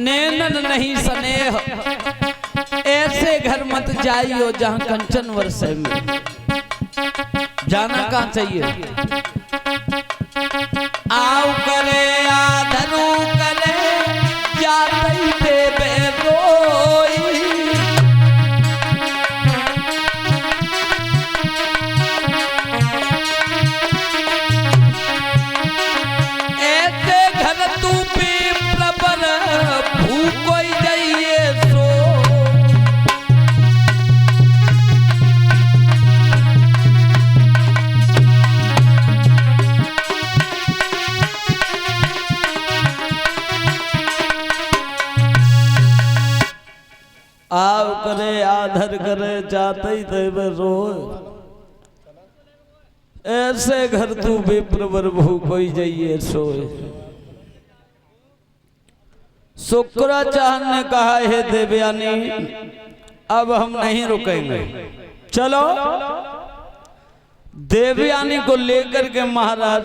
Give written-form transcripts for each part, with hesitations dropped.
नैनन नहीं स्नेह, ऐसे घर मत जाइयो जहां कंचन वर्षे में। जाना कहाँ चाहिए? आओ करे आधरू करे जातई देवे रोई, ऐसे घर तू भी प्रबल भूकोई जाइए सो। आव करे आधर करे जाते ही देवे रोए, ऐसे घर तू विप्रवर भूकोई जाइए सोए। शुक्राचार्य ने कहा है देवयानी अब हम नहीं रुकेंगे, चलो। देवयानी को लेकर के महाराज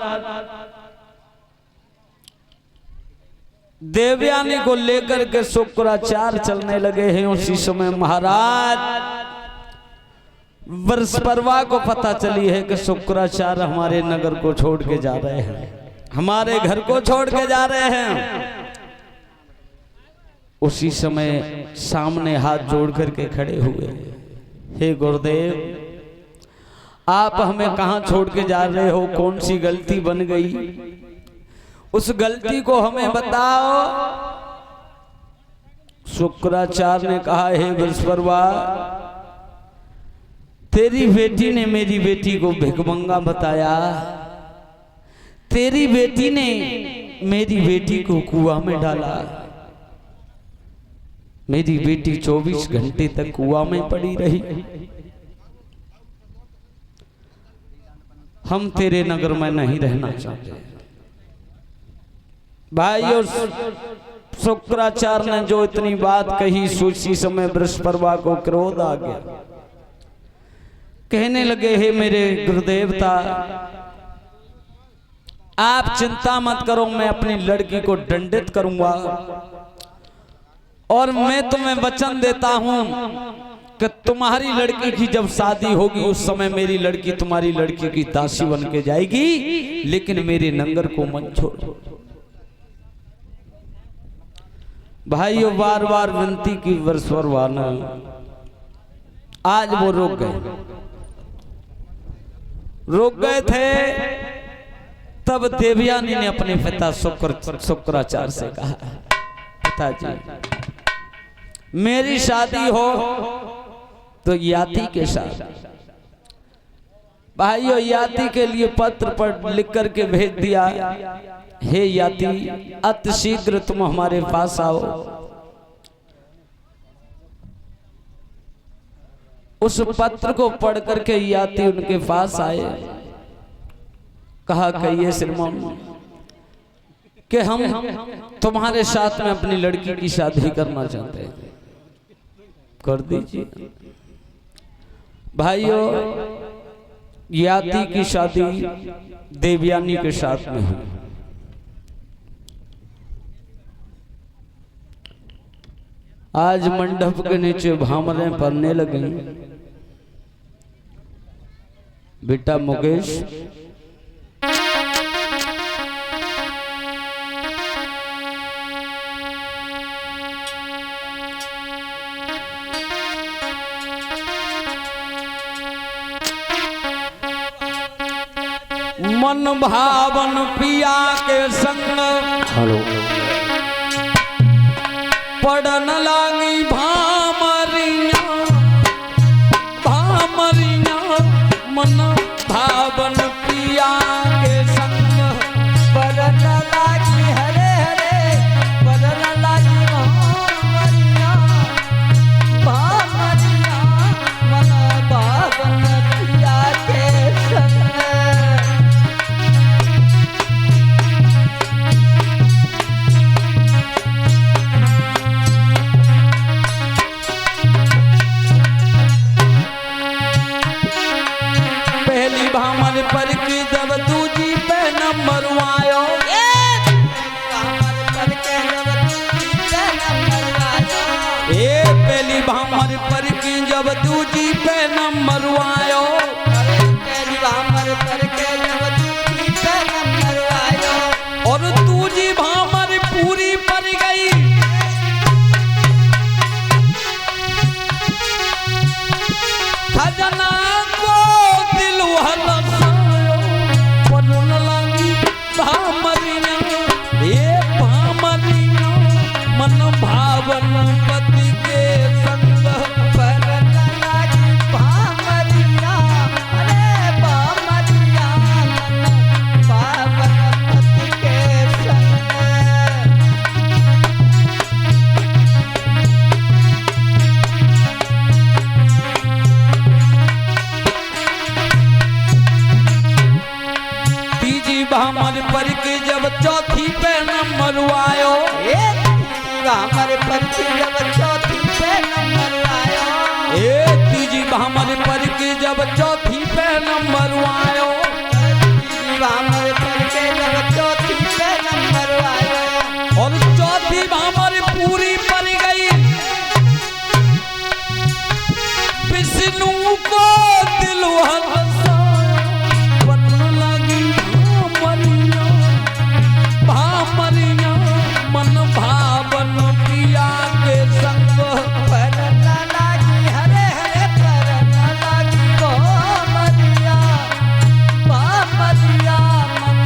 देवयानी को लेकर के शुक्राचार्य चलने लगे हैं। उसी समय महाराज वृषपर्वा को पता चली है कि शुक्राचार्य हमारे नगर को छोड़ के जा रहे हैं, हमारे घर को छोड़ के जा रहे हैं। उसी समय सामने हाथ जोड़ करके खड़े हुए, हे गुरुदेव आप हमें कहां छोड़ के जा रहे हो? कौन सी गलती बन गई? उस गलती को हमें बताओ। शुक्राचार्य ने कहा हे वृषपर्वा, तेरी बेटी ने मेरी बेटी को भिखमंगा बताया, तेरी बेटी ने मेरी बेटी को कुआं में डाला, मेरी बेटी 24 घंटे तक कुआं में पड़ी रही। हम तेरे नगर में नहीं रहना चाहते। भाई और शुक्राचार्य ने जो इतनी बात कही, उसी समय वृषपर्वा को क्रोध आ गया। कहने लगे हे मेरे गुरुदेवता आप चिंता मत करो, मैं अपनी लड़की को दंडित करूंगा और मैं तुम्हें वचन देता हूं कि तुम्हारी लड़की की जब शादी होगी उस समय मेरी लड़की तुम्हारी लड़की की दासी बन के जाएगी, लेकिन मेरे नंगर को मत छोड़ो। भाइयों बार बार विनती की वृषपर्वा ने, आज वो रुक गए थे। तब देवयानी ने अपने पिता शुक्राचार्य से कहा, पिताजी मेरी शादी हो तो याति के साथ। भाइयों याति के लिए पत्र पर लिख करके भेज दिया, हे याति अति शीघ्र तुम हमारे पास आओ। उस पत्र को पढ़ करके याति उनके पास आए। कहा कहिए श्रीमान कि हम तुम्हारे साथ में अपनी लड़की की शादी करना चाहते हैं, कर दीजिए। भाइयों याति की शादी देवयानी के साथ में हुई। आज मंडप के नीचे भामरे पड़ने लगे। बेटा मुकेश मन भावन पिया के संग पड़न लागी भामरिया भामरिया। मन भावन पिया के संग पड़न लागी हरे हरे पड़न लागी भामरिया भामरिया। मन भावन पिया के संग पर की जब तू भामर पर की जब दूजी पे नंबर आयो, तेरी भामर पर के जब दूजी पे नंबर आयो, और दूजी भामर पूरी पर गई, खजना को दिल हलसायो, परुन लगी भामरिया, ये भामरिया मन भावन पति के संग, परन लगी भामरिया, अरे भामरिया मन पावन पति के संग। तीजी भामर पर के जब चौथी पे नंबर आयो, भामर पर के जब चौथी पे नंबर आयो, तीजी भामर पर के जब चौथी पे नंबर आयो, भामर पर के जब चौथी पे नंबर आयो, और चौथी भामर पूरी पर गई, विष्णु को दिल हलसायो, लगी भामरिया, भामरिया मन भावन पिया के संग, परन लगी हरे हरे परन लगी भामरिया, भामरिया मन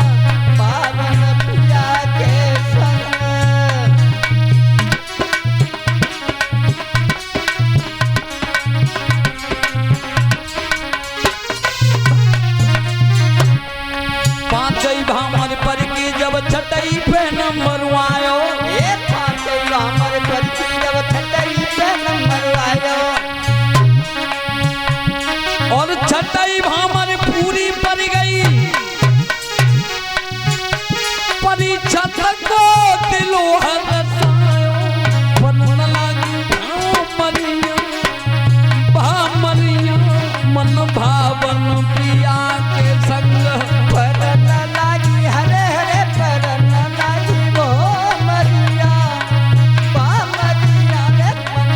पावन पिया के संग। पांचई भामर पर के जब छठई पे नंबर आयो, पांचई भामर पर के जब छठई पे नंबर आयो, और छठई भामर पूरी पर गई, परीक्षत को दिलो हलसायो, बनन लगी भामरिया, भामरिया मन भावन पिया के संग, परन लगी हरे हरे परन लगी भामरिया, भामरिया रे मन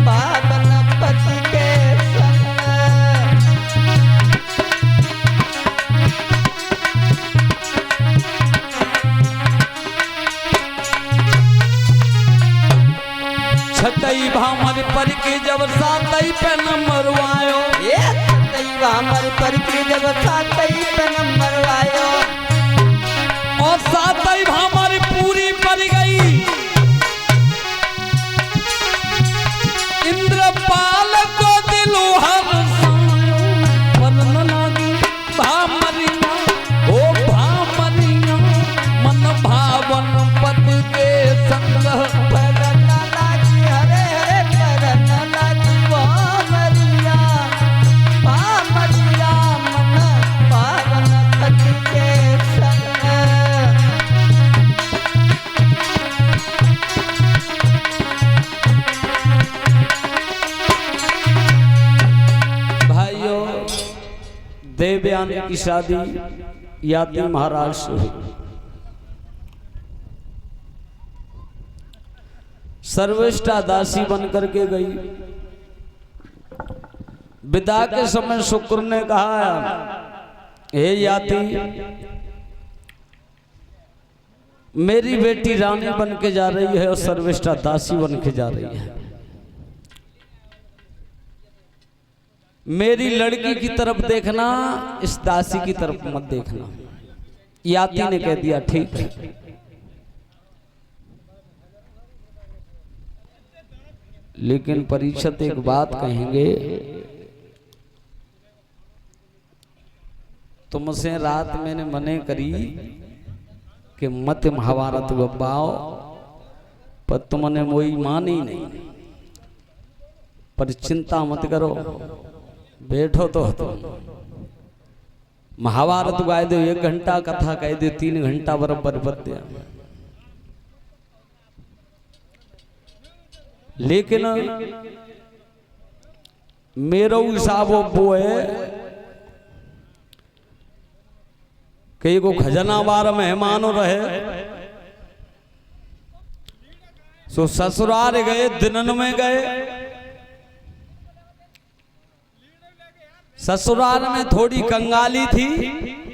पावन पति के संग। छठई भामर पर के जब सातई पे नंबर आयो, भामर पर के जब सातई पे नंबर आयो, और सातई भामर पूरी पर गई, इंद्रपाल को दिलो हलसायो, बनन लगी भामरिया, ओ भामरिया मन भावन पति के संग, परन लगी हरे हरे परन लगी भामरिया, भामरिया मन पावन पति के संग। भाइयों, देवयानी की शादी याति महाराज से हुई। सर्वश्रेष्ठा दासी बन करके गई। विदा के समय शुक्र ने कहा, हे याति, मेरी बेटी रानी बन के जा रही है और सर्वश्रेष्ठा दासी बन के जा रही है, मेरी लड़की की तरफ देखना, इस दासी की तरफ मत देखना। याति ने कह दिया ठीक है। लेकिन परीक्षित एक बात कहेंगे, तुमसे रात मैंने मने करी कि मत महाभारत गब्बाओ, पर तुमने मोई मानी नहीं। पर चिंता मत करो, बैठो तो महाभारत गाए दो 1 घंटा, कथा कह दे 3 घंटा बराबर बत्या। लेकिन मेरो हिसाब वो है कि को खजना बार मेहमान रहे, सो ससुराल गए, दिनन में गए, ससुराल में थोड़ी कंगाली थी,